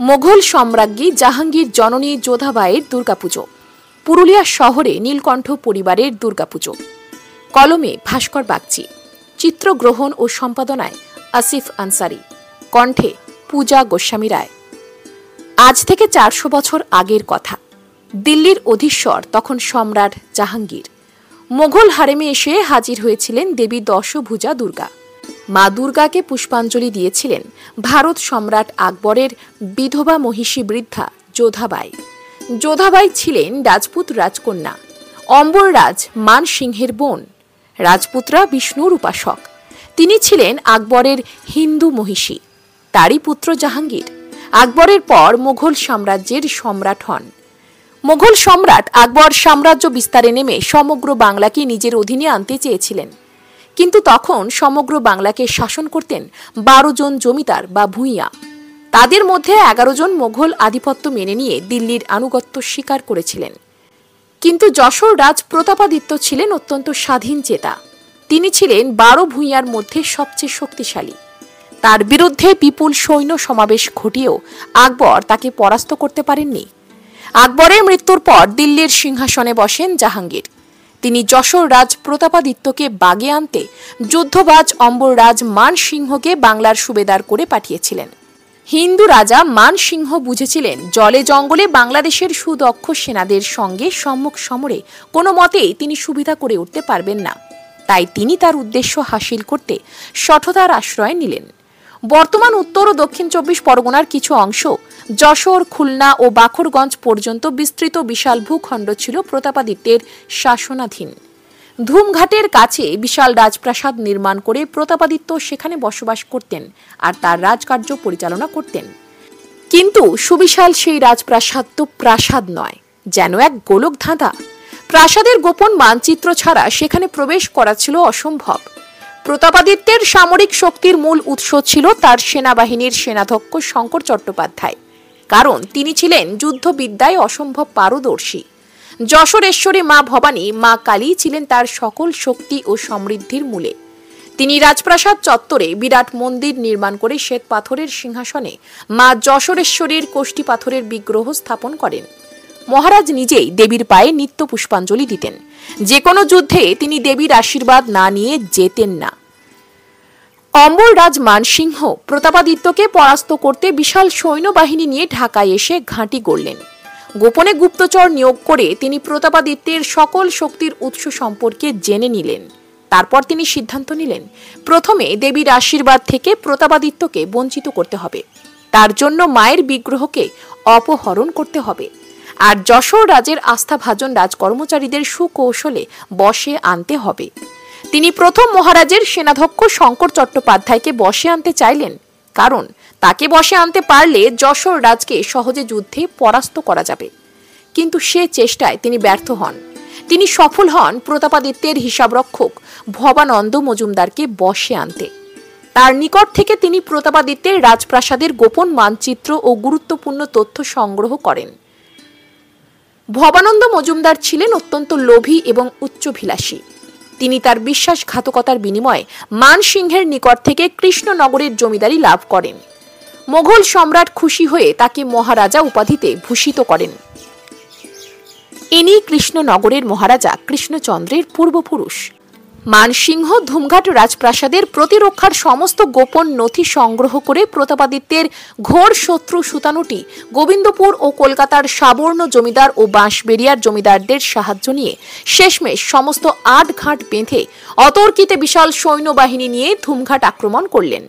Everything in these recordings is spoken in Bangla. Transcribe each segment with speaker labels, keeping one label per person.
Speaker 1: মোগল সম্রাজ্ঞী জাহাঙ্গীর জননী যোধাবাইয়ের দুর্গাপুজো। পুরুলিয়া শহরে নীলকণ্ঠ পরিবারের দুর্গাপুজো। কলমে ভাস্কর বাগচি, চিত্রগ্রহণ ও সম্পাদনায় আসিফ আনসারি, কণ্ঠে পূজা গোস্বামী রায়। আজ থেকে 400 বছর আগের কথা। দিল্লির অধীশ্বর তখন সম্রাট জাহাঙ্গীর। মোগল হারেমে এসে হাজির হয়েছিলেন দেবী দশভুজা দুর্গা। মা দুর্গাকে পুষ্পাঞ্জলি দিয়েছিলেন ভারত সম্রাট আকবরের বিধবা মহিষী বৃদ্ধা যোধাবাই। যোধাবাই ছিলেন রাজপুত রাজকন্যা, অম্বররাজ মান সিংহের বোন। রাজপুতরা বিষ্ণুর উপাসক। তিনি ছিলেন আকবরের হিন্দু মহিষী। তারই পুত্র জাহাঙ্গীর আকবরের পর মুঘল সাম্রাজ্যের সম্রাট হন। মুঘল সম্রাট আকবর সাম্রাজ্য বিস্তারে নেমে সমগ্র বাংলাকে নিজের অধীনে আনতে চেয়েছিলেন, কিন্তু তখন সমগ্র বাংলাকে শাসন করতেন 12 জন জমিদার বা ভূঁইয়া। তাদের মধ্যে 11 জন মোগল আধিপত্য মেনে নিয়ে দিল্লির আনুগত্য স্বীকার করেছিলেন। কিন্তু যশোর রাজ প্রতাপাদিত্য ছিলেন অত্যন্ত স্বাধীন চেতা। তিনি ছিলেন 12 ভূঁইয়ার মধ্যে সবচেয়ে শক্তিশালী। তার বিরুদ্ধে বিপুল সৈন্য সমাবেশ ঘটিয়েও আকবর তাকে পরাস্ত করতে পারেননি। আকবরের মৃত্যুর পর দিল্লির সিংহাসনে বসেন জাহাঙ্গীর। তিনি যশোর রাজ প্রতাপাদিত্যকে বাগে আনতে যুদ্ধবাজ অম্বররাজ মান সিংহকে বাংলার সুবেদার করে পাঠিয়েছিলেন। হিন্দু রাজা মান সিংহ বুঝেছিলেন জলে জঙ্গলে বাংলাদেশের সুদক্ষ সেনাদের সঙ্গে সম্মুখ সমরে কোনো মতেই তিনি সুবিধা করে উঠতে পারবেন না। তাই তিনি তার উদ্দেশ্য হাসিল করতে শঠতার আশ্রয় নিলেন। বর্তমান উত্তর ও দক্ষিণ 24 পরগনার কিছু অংশ, যশোর, খুলনা ও বাখরগঞ্জ পর্যন্ত বিস্তৃত বিশাল ভূখণ্ড ছিল প্রতাপাদিত্যের শাসনাধীন। ধুমঘাটের কাছে বিশাল রাজপ্রাসাদ নির্মাণ করে প্রতাপাদিত্য সেখানে বসবাস করতেন আর তার রাজকার্য পরিচালনা করতেন। কিন্তু সুবিশাল সেই রাজপ্রাসাদ তো প্রাসাদ নয়, যেন এক গোলক ধাঁধা। প্রাসাদের গোপন মানচিত্র ছাড়া সেখানে প্রবেশ করা ছিল অসম্ভব। প্রতাপাদিত্যের সামরিক শক্তির মূল উৎস ছিল তার সেনাবাহিনীর সেনাধ্যক্ষ শঙ্কর চট্টোপাধ্যায়, কারণ তিনি ছিলেন যুদ্ধবিদ্যায় অসম্ভব পারদর্শী। যশোরেশ্বরী মা ভবানী, মা কালী ছিলেন তার সকল শক্তি ও সমৃদ্ধির মূলে। তিনি রাজপ্রাসাদ চত্বরে বিরাট মন্দির নির্মাণ করে শ্বেত পাথরের সিংহাসনে মা যশোরেশ্বরীর কোষ্ঠী পাথরের বিগ্রহ স্থাপন করেন। মহারাজ নিজেই দেবীর পায়ে নিত্য পুষ্পাঞ্জলি দিতেন। যে কোনো যুদ্ধে তিনি দেবীর আশীর্বাদ না নিয়ে যেতেন না। অম্বররাজ মানসিংহ প্রতাপাদিত্যকে পরাস্ত করতে বিশাল সৈন্যবাহিনী নিয়ে ঢাকায় এসে ঘাঁটি গড়লেন। গোপনে গুপ্তচর নিয়োগ করে তিনি প্রতাপাদিত্যের সকল শক্তির উৎস সম্পর্কে জেনে নিলেন। তারপর তিনি সিদ্ধান্ত নিলেন, প্রথমে দেবীর আশীর্বাদ থেকে প্রতাপাদিত্যকে বঞ্চিত করতে হবে। তার জন্য মায়ের বিগ্রহকে অপহরণ করতে হবে আর যশোর রাজের আস্থাভাজন রাজকর্মচারীদের সুকৌশলে বশে আনতে হবে। তিনি প্রথম মহারাজের সেনাধ্যক্ষ শঙ্কর চট্টোপাধ্যায়কে বশে আনতে চাইলেন, কারণ তাকে বশে আনতে পারলে যশোর রাজকে সহজে যুদ্ধে পরাস্ত করা যাবে। কিন্তু সে চেষ্টায় তিনি ব্যর্থ হন। তিনি সফল হন প্রতাপাদিত্যের হিসাবরক্ষক ভবানন্দ মজুমদারকে বশে আনতে। তার নিকট থেকে তিনি প্রতাপাদিত্যের রাজপ্রাসাদের গোপন মানচিত্র ও গুরুত্বপূর্ণ তথ্য সংগ্রহ করেন। ভবানন্দ মজুমদার ছিলেন অত্যন্ত লোভী এবং উচ্চাভিলাষী। তিনি তার বিশ্বাসঘাতকতার বিনিময়ে মান সিংহের নিকট থেকে কৃষ্ণনগরের জমিদারি লাভ করেন। মোগল সম্রাট খুশি হয়ে তাকে মহারাজা উপাধিতে ভূষিত করেন। ইনি কৃষ্ণনগরের মহারাজা কৃষ্ণচন্দ্রের পূর্বপুরুষ। মানসিংহ ধুমঘাট রাজপ্রাসাদের প্রতিরক্ষার সমস্ত গোপন নথি সংগ্রহ করে প্রতাপাদিত্যের ঘোর শত্রু সুতানুটি গোবিন্দপুর ও কলকাতার সাবর্ণ জমিদার ও বাঁশবেড়িয়ার জমিদারদের সাহায্য নিয়ে শেষমেশ সমস্ত 8 ঘাট বেঁধে অতর্কিতে বিশাল সৈন্যবাহিনী নিয়ে ধুমঘাট আক্রমণ করলেন।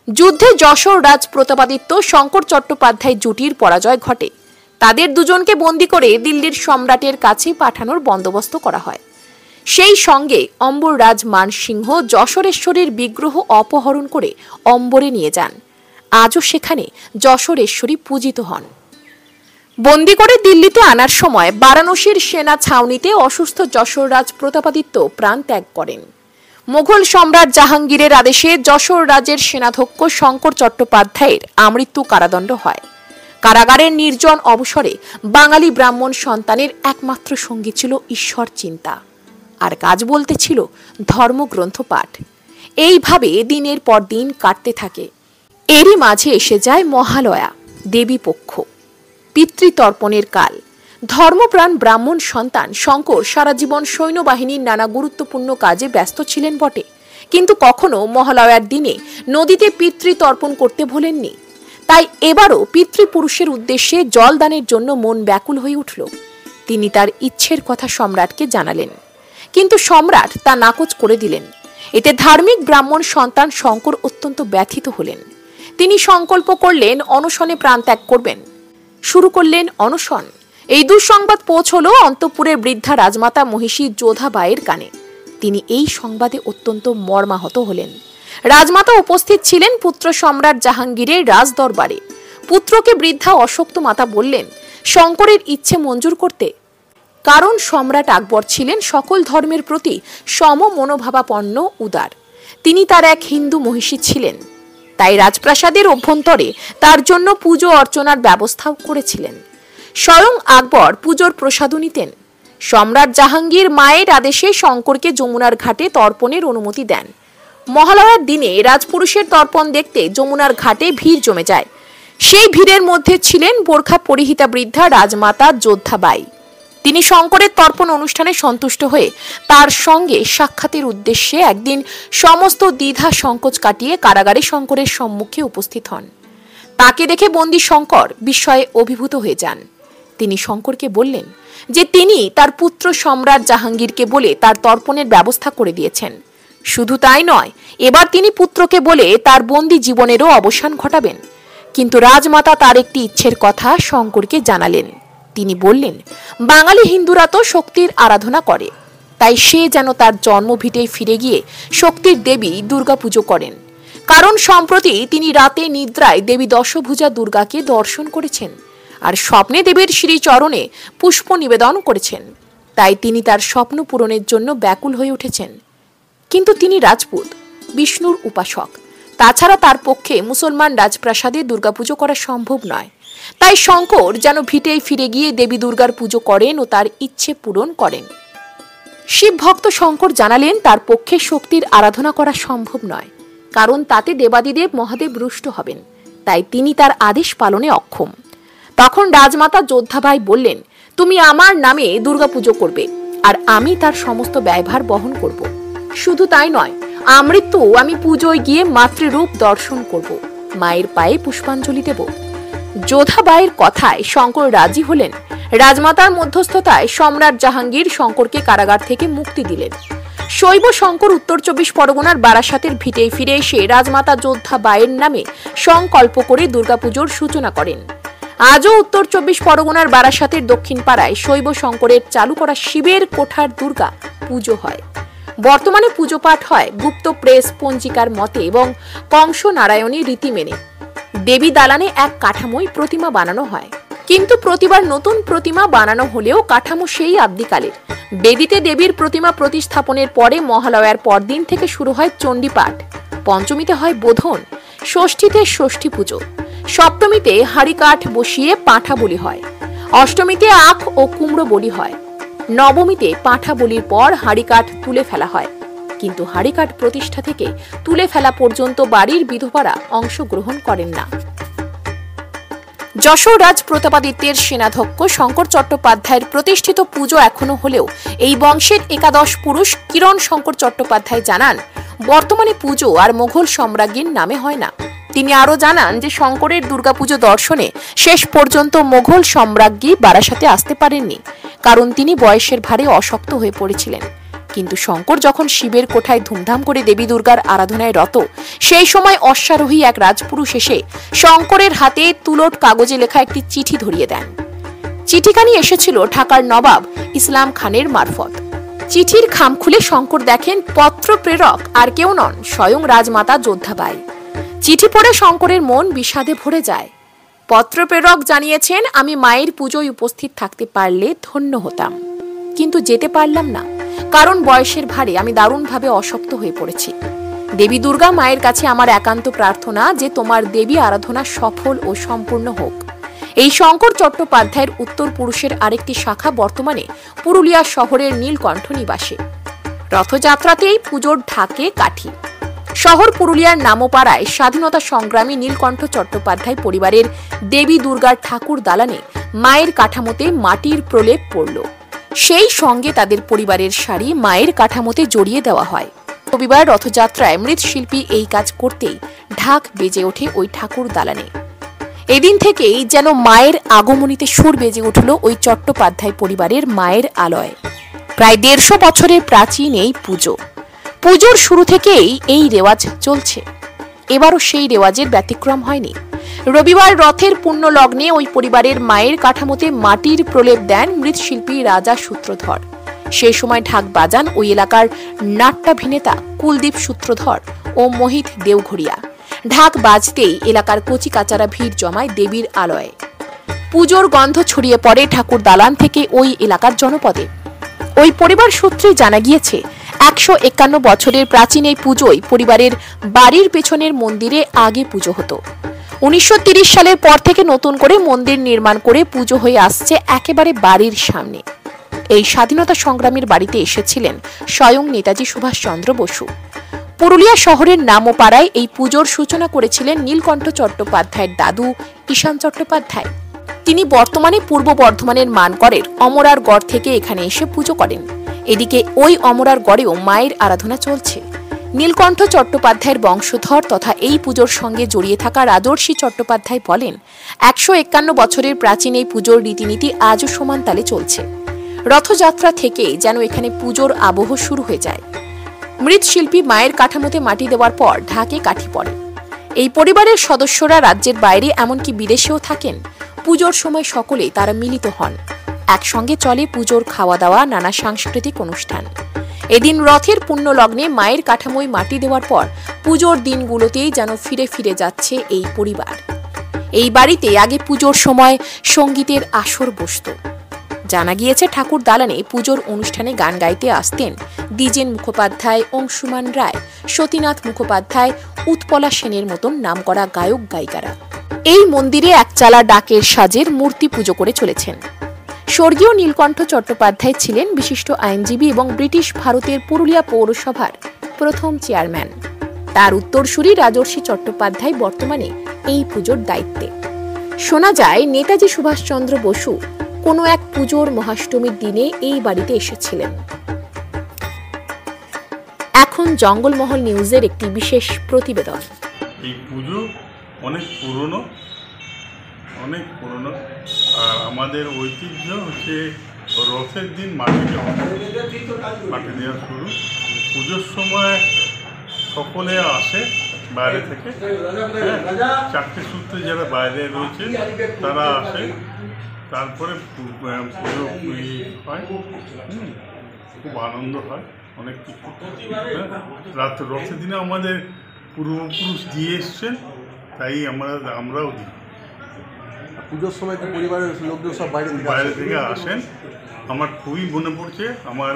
Speaker 1: যুদ্ধে যশোর রাজ প্রতাপাদিত্য শঙ্কর চট্টোপাধ্যায় জুটির পরাজয় ঘটে। তাদের দুজনকে বন্দী করে দিল্লির সম্রাটের কাছে পাঠানোর বন্দোবস্ত করা হয়। সেই সঙ্গে অম্বররাজ মানসিংহ যশোরেশ্বরীর বিগ্রহ অপহরণ করে অম্বরে নিয়ে যান। আজও সেখানে যশোরেশ্বরী পূজিত হন। বন্দী করে দিল্লিতে আনার সময় বারাণসীর সেনা ছাউনিতে অসুস্থ যশোররাজ প্রতাপাদিত্য প্রাণ ত্যাগ করেন। মুঘল সম্রাট জাহাঙ্গীরের আদেশে যশোর রাজের সেনাধ্যক্ষ শঙ্কর চট্টোপাধ্যায়ের আমৃত্যু কারাদণ্ড হয়। কারাগারের নির্জন অবসরে বাঙালি ব্রাহ্মণ সন্তানের একমাত্র সঙ্গী ছিল ঈশ্বর চিন্তা, আর কাজ বলতে ছিল ধর্মগ্রন্থ পাঠ। এইভাবে দিনের পর দিন কাটতে থাকে। এরই মাঝে এসে যায় মহালয়া। দেবী পক্ষ, পিতৃতর্পণের কাল। ধর্মপ্রাণ ব্রাহ্মণ সন্তান শঙ্কর সারা জীবন সৈন্যবাহিনীর নানা গুরুত্বপূর্ণ কাজে ব্যস্ত ছিলেন বটে, কিন্তু কখনো মহালয়ার দিনে নদীতে পিতৃতর্পণ করতে ভোলেননি। তাই এবারও পিতৃপুরুষের উদ্দেশ্যে জলদানের জন্য মন ব্যাকুল হয়ে উঠল। তিনি তার ইচ্ছের কথা সম্রাটকে জানালেন, কিন্তু সম্রাট তা নাকচ করে দিলেন। এতে ধার্মিক ব্রাহ্মণ সন্তান শঙ্কর অত্যন্ত ব্যথিত হলেন। তিনি সংকল্প করলেন অনশনে প্রাণ ত্যাগ করবেন। শুরু করলেন অনশন। এই দুঃসংবাদ পৌঁছল অন্তঃপুরের বৃদ্ধা রাজমাতা মহিষী যোধাবাইয়ের কানে। তিনি এই সংবাদে অত্যন্ত মর্মাহত হলেন। রাজমাতা উপস্থিত ছিলেন পুত্র সম্রাট জাহাঙ্গীরের রাজদরবারে। পুত্রকে বৃদ্ধা অশক্ত মাতা বললেন শঙ্করের ইচ্ছে মঞ্জুর করতে, কারণ সম্রাট আকবর ছিলেন সকল ধর্মের প্রতি সম মনোভাবাপন্ন উদার। তিনি তার এক হিন্দু মহিষী ছিলেন, তাই রাজপ্রাসাদের অভ্যন্তরে তার জন্য পুজো অর্চনার ব্যবস্থাও করেছিলেন। স্বয়ং আকবর পুজোর প্রসাদও নিতেন। সম্রাট জাহাঙ্গীর মায়ের আদেশে শঙ্করকে যমুনার ঘাটে তর্পণের অনুমতি দেন। মহালয়ার দিনে রাজপুরুষের তর্পণ দেখতে যমুনার ঘাটে ভিড় জমে যায়। সেই ভিড়ের মধ্যে ছিলেন বোরখা পরিহিতা বৃদ্ধা রাজমাতা যোধাবাই। তিনি শঙ্করের তর্পণ অনুষ্ঠানে সন্তুষ্ট হয়ে তার সঙ্গে সাক্ষাতের উদ্দেশ্যে একদিন সমস্ত দ্বিধা সংকোচ কাটিয়ে কারাগারে শঙ্করের সম্মুখে উপস্থিত হন। তাকে দেখে বন্দী শঙ্কর বিস্ময়ে অভিভূত হয়ে যান। তিনি শঙ্করকে বললেন যে তিনি তার পুত্র সম্রাট জাহাঙ্গীরকে বলে তার তর্পণের ব্যবস্থা করে দিয়েছেন। শুধু তাই নয়, এবার তিনি পুত্রকে বলে তার বন্দী জীবনেরও অবসান ঘটাবেন। কিন্তু রাজমাতা তার একটি ইচ্ছের কথা শঙ্করকে জানালেন। তিনি বললেন বাঙালি হিন্দুরা তো শক্তির আরাধনা করে, তাই সে যেন তার জন্মভিটেই ফিরে গিয়ে শক্তির দেবী দুর্গা পুজো করেন। কারণ সম্প্রতি তিনি রাতে নিদ্রায় দেবী দশভুজা দুর্গাকে দর্শন করেছেন আর স্বপ্নে দেবীর শ্রীচরণে পুষ্প নিবেদন করেছেন। তাই তিনি তার স্বপ্ন পূরণের জন্য ব্যাকুল হয়ে উঠেছেন। কিন্তু তিনি রাজপুত, বিষ্ণুর উপাসক। তাছাড়া তার পক্ষে মুসলমান রাজপ্রাসাদে দুর্গাপুজো করা সম্ভব নয়। তাই শঙ্কর যেন ভিটেই ফিরে গিয়ে দেবী দুর্গার পুজো করেন ও তার ইচ্ছে পূরণ করেন। শিব ভক্ত শঙ্কর জানালেন তার পক্ষে শক্তির আরাধনা করা সম্ভব নয়, কারণ তাতে দেবাদিদেব মহাদেব রুষ্ট হবেন। তাই তিনি তার আদেশ পালনে অক্ষম। তখন রাজমাতা যোধাবাই বললেন তুমি আমার নামে দুর্গাপুজো করবে আর আমি তার সমস্ত ব্যয়ভার বহন করব। শুধু তাই নয়, আমৃত্যু আমি পুজোয় গিয়ে মাতৃরূপ দর্শন করব, মায়ের পায়ে পুষ্পাঞ্জলি দেব। যোধাবাইয়ের কথায় শঙ্কর রাজি হলেন। রাজমাতার মধ্যস্থতায় সম্রাট জাহাঙ্গীর শঙ্করকে কারাগার থেকে মুক্তি দিলেন। শৈব শঙ্কর উত্তর 24 পরগনার বারাসাতের ভিটেই ফিরে এসে রাজমাতা যোধাবাইয়ের নামে সংকল্প করে দুর্গাপুজোর সূচনা করেন। আজও উত্তর 24 পরগনার বারাসাতের দক্ষিণ পাড়ায় শৈব শঙ্করের চালু করা শিবের কোঠার দুর্গা পুজো হয়। বর্তমানে পুজো পাঠ হয় গুপ্ত প্রেস পঞ্জিকার মতে এবং কংস নারায়ণী রীতি মেনে। দেবী দালানে এক কাঠামোই প্রতিমা বানানো হয়, কিন্তু প্রতিবার নতুন প্রতিমা বানানো হলেও কাঠামো সেই আদ্যিকালের। বেদিতে দেবীর প্রতিমা প্রতিস্থাপনের পরে মহালয়ার পরদিন থেকে শুরু হয় চণ্ডীপাঠ, পঞ্চমীতে হয় বোধন, ষষ্ঠীতে ষষ্ঠী পুজো, সপ্তমীতে হাড়ি কাঠ বসিয়ে পাঁঠা বলি হয়, অষ্টমীতে আখ ও কুমড়ো বলি হয়, নবমীতে পাঁঠা বলির পর হাড়ি কাঠ তুলে ফেলা হয়। কিন্তু হাড়ি কাঠ প্রতিষ্ঠা থেকে তুলে ফেলা পর্যন্ত বাড়ির বিধবারা অংশগ্রহণ করেন না। যশোর রাজ প্রতাপাদিত্যের সেনাধ্যক্ষ শঙ্কর চট্টোপাধ্যায়ের প্রতিষ্ঠিত পুজো এখনো হলেও এই বংশের একাদশ পুরুষ কিরণ শঙ্কর চট্টোপাধ্যায় জানান বর্তমানে পুজো আর মোঘল সম্রাজ্ঞীর নামে হয় না। তিনি আরো জানান যে শঙ্করের দুর্গাপুজো দর্শনে শেষ পর্যন্ত মোঘল সম্রাজ্ঞী বারাসাতে আসতে পারেননি, কারণ তিনি বয়সের ভারে অশক্ত হয়ে পড়েছিলেন। কিন্তু শঙ্কর যখন শিবের কোঠায় ধুমধাম করে দেবী দুর্গার আরাধনায় রত, সেই সময় অশ্বারোহী এক রাজপুরুষ এসে শঙ্করের হাতে তুলোট কাগজে লেখা একটি চিঠি ধরিয়ে দেন। চিঠিখানি এসেছিল ঢাকার নবাব ইসলাম খানের মারফত। চিঠির খাম খুলে শঙ্কর দেখেন পত্র প্রেরক আর কেউ নন, স্বয়ং রাজমাতা যোধাবাই। চিঠি পড়ে শঙ্করের মন বিষাদে ভরে যায়। পত্র প্রেরক জানিয়েছেন আমি মায়ের পুজোয় উপস্থিত থাকতে পারলে ধন্য হতাম, কিন্তু যেতে পারলাম না, কারণ বয়সের ভারে আমি দারুণভাবে অশক্ত হয়ে পড়েছি। দেবী দুর্গা মায়ের কাছে আমার একান্ত প্রার্থনা যে তোমার দেবী আরাধনা সফল ও সম্পূর্ণ হোক। এই শঙ্কর চট্টোপাধ্যায়ের উত্তর পুরুষের আরেকটি শাখা বর্তমানে পুরুলিয়া শহরের নীলকণ্ঠ নিবাসে। রথযাত্রাতেই পুজোর ঢাকে কাঠি। শহর পুরুলিয়ার নামোপাড়ায় স্বাধীনতা সংগ্রামী নীলকণ্ঠ চট্টোপাধ্যায় পরিবারের দেবী দুর্গার ঠাকুর দালানে মায়ের কাঠামোতে মাটির প্রলেপ পড়ল। সেই সঙ্গে তাদের পরিবারের শাড়ি মায়ের কাঠামোতে জড়িয়ে দেওয়া হয়। রবিবার রথযাত্রায় মৃৎশিল্পী এই কাজ করতেই ঢাক বেজে ওঠে ওই ঠাকুর দালানে। এদিন থেকেই যেন মায়ের আগমনীতে সুর বেজে উঠল ওই চট্টোপাধ্যায় পরিবারের মায়ের আলয়। প্রায় 150 বছরের প্রাচীন এই পুজো। পুজোর শুরু থেকেই এই রেওয়াজ চলছে। এবারও সেই রেওয়াজের ব্যতিক্রম হয়নি। রবিবার রথের পুণ্য লগ্নে ওই পরিবারের মায়ের কাঠামোতে মাটির প্রলেপ দেন মৃৎশিল্পী রাজা সূত্রধর। সেই সময় ঢাক বাজান ওই এলাকার নাট্যাভিনেতা কুলদীপ সূত্রধর ও মোহিত দেওঘরিয়া। ঢাক বাজতেই এলাকার কচি কাচারা ভিড় জমায় দেবীর আলয়ে। পুজোর গন্ধ ছড়িয়ে পড়ে ঠাকুর দালান থেকে ওই এলাকার জনপদে। ওই পরিবার সূত্রে জানা গিয়েছে, 151 বছরের প্রাচীন এই পুজোয় পরিবারের বাড়ির পেছনের মন্দিরে আগে পুজো হতো। 1930 সালের পর থেকে নতুন করে মন্দির নির্মাণ করে পুজো হয়ে আসছে একেবারে বাড়ির সামনে। এই স্বাধীনতা সংগ্রামীর বাড়িতে এসেছিলেন স্বয়ং নেতাজি সুভাষচন্দ্র বসু। পুরুলিয়া শহরের নামোপাড়ায় এই পুজোর সূচনা করেছিলেন নীলকণ্ঠ চট্টোপাধ্যায়ের দাদু ঈশান চট্টোপাধ্যায়। তিনি বর্তমানে পূর্ব বর্ধমানের মানকরের অমরার গড় থেকে এখানে এসে পুজো করেন। এদিকে ওই অমরার গড়েও মায়ের আরাধনা চলছে। নীলকণ্ঠ চট্টোপাধ্যায়ের বংশধর তথা এই পুজোর সঙ্গে জড়িয়ে থাকা রাজর্ষি চট্টোপাধ্যায় বলেন, 151 বছরের প্রাচীন এই পুজোর রীতিনীতি আজও সমান তালে চলছে। রথযাত্রা থেকে যেন এখানে পুজোর আবহ শুরু হয়ে যায়। মৃৎশিল্পী মায়ের কাঠামোতে মাটি দেওয়ার পর ঢাকে কাঠি পড়ে। এই পরিবারের সদস্যরা রাজ্যের বাইরে এমনকি বিদেশেও থাকেন। পুজোর সময় সকলেই তারা মিলিত হন। একসঙ্গে চলে পুজোর খাওয়া দাওয়া, নানা সাংস্কৃতিক অনুষ্ঠান। এদিন রথের পুণ্য লগ্নে মায়ের কাঠামোয় মাটি দেওয়ার পর পুজোর দিনগুলোতেই যেন ফিরে ফিরে যাচ্ছে এই পরিবার। এই বাড়িতে আগে পুজোর সময় সঙ্গীতের আসর বসত। জানা গিয়েছে, ঠাকুর দালানে পুজোর অনুষ্ঠানে গান গাইতে আসতেন দ্বিজেন মুখোপাধ্যায়, অংশুমান রায়, সতীনাথ মুখোপাধ্যায়, উৎপলা সেনের মতন নামকরা গায়ক গায়িকারা। এই মন্দিরে একচালা ডাকের সাজের মূর্তি পুজো করে চলেছেন। স্বর্গীয় নীলকণ্ঠ চট্টোপাধ্যায় ছিলেন বিশিষ্ট আইনজীবী এবং ব্রিটিশ ভারতের পুরুলিয়া পৌরসভার প্রথম চেয়ারম্যান। তার উত্তরসূরি রাজর্ষি চট্টোপাধ্যায় বর্তমানে এই পুজোর দায়িত্বে। শোনা যায়, নেতাজি সুভাষচন্দ্র বসু কোনো এক পুজোর মহাষ্টমীর দিনে এই বাড়িতে এসেছিলেন। এখন জঙ্গলমহল নিউজের একটি বিশেষ প্রতিবেদন।
Speaker 2: এই পুজো অনেক পুরনো, আর আমাদের ঐতিহ্য হচ্ছে রথের দিন মাটি দেওয়া শুরু। পুজোর সময় সকলে আসে বাইরে থেকে, চারটে সূত্রে যারা বাইরে রয়েছে তারা আসে। তারপরে পুজো হয়, খুব আনন্দ হয়, অনেক কিছু। রথের দিনে আমাদের পূর্বপুরুষ দিয়ে এসছেন, তাই আমরাও দিই।
Speaker 3: পুজোর সময় তো পরিবারের লোকজন সব বাইরে থেকে
Speaker 2: আসেন। আমার খুবই মনে পড়ছে আমার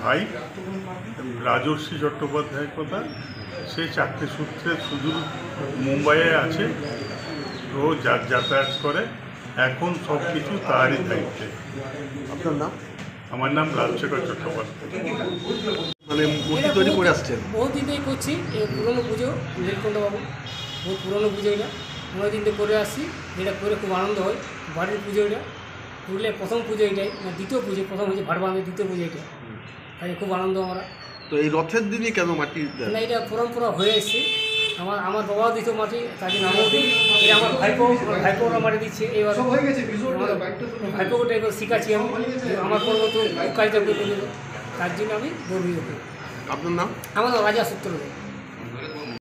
Speaker 2: ভাই রাজর্ষি চট্টোপাধ্যায়ের কথা। সে চারটে সূত্রে সুদূর মুম্বাইয়ে আছে, রোজ যাতায়াত করে। এখন সব কিছু তারই দায়িত্বে।
Speaker 3: আপনার নাম?
Speaker 2: আমার নাম রাজশেখর চট্টোপাধ্যায়।
Speaker 3: মানে মূর্তি তৈরি করে আসছেন?
Speaker 4: বহুত দিন থেকে করছি। এই পুরনো পুজো, নীলকণ্ঠবাবু বহুত পুরনো পুজো, এটা অনেক দিন থেকে করে আসছি। এটা করে খুব আনন্দ হয়। বাড়ির পুজো, এটা পুরুলিয়ার প্রথম পুজো, এটাই দ্বিতীয় পুজো। প্রথম হচ্ছে ভাটবান্ধের, দ্বিতীয় পুজো এটা। তাই খুব আনন্দ আমরা।
Speaker 3: তো এই রথের দিনই কেন মাটি দেন?
Speaker 4: না, এটা পরম্পরা হয়ে এসছে। আমার বাবাও দিত মাটি, তার জন্য আমরাও দিই। এটা আমার ভাইপোরা মাটি দিচ্ছে। এবার ভাইপোটা এবার শিখাচ্ছি আমি। আমার পর্ব তো কাজটা করে, তার জন্য আমি গর্বিত।
Speaker 3: আপনার নাম?
Speaker 4: আমার রাজা সূত্র।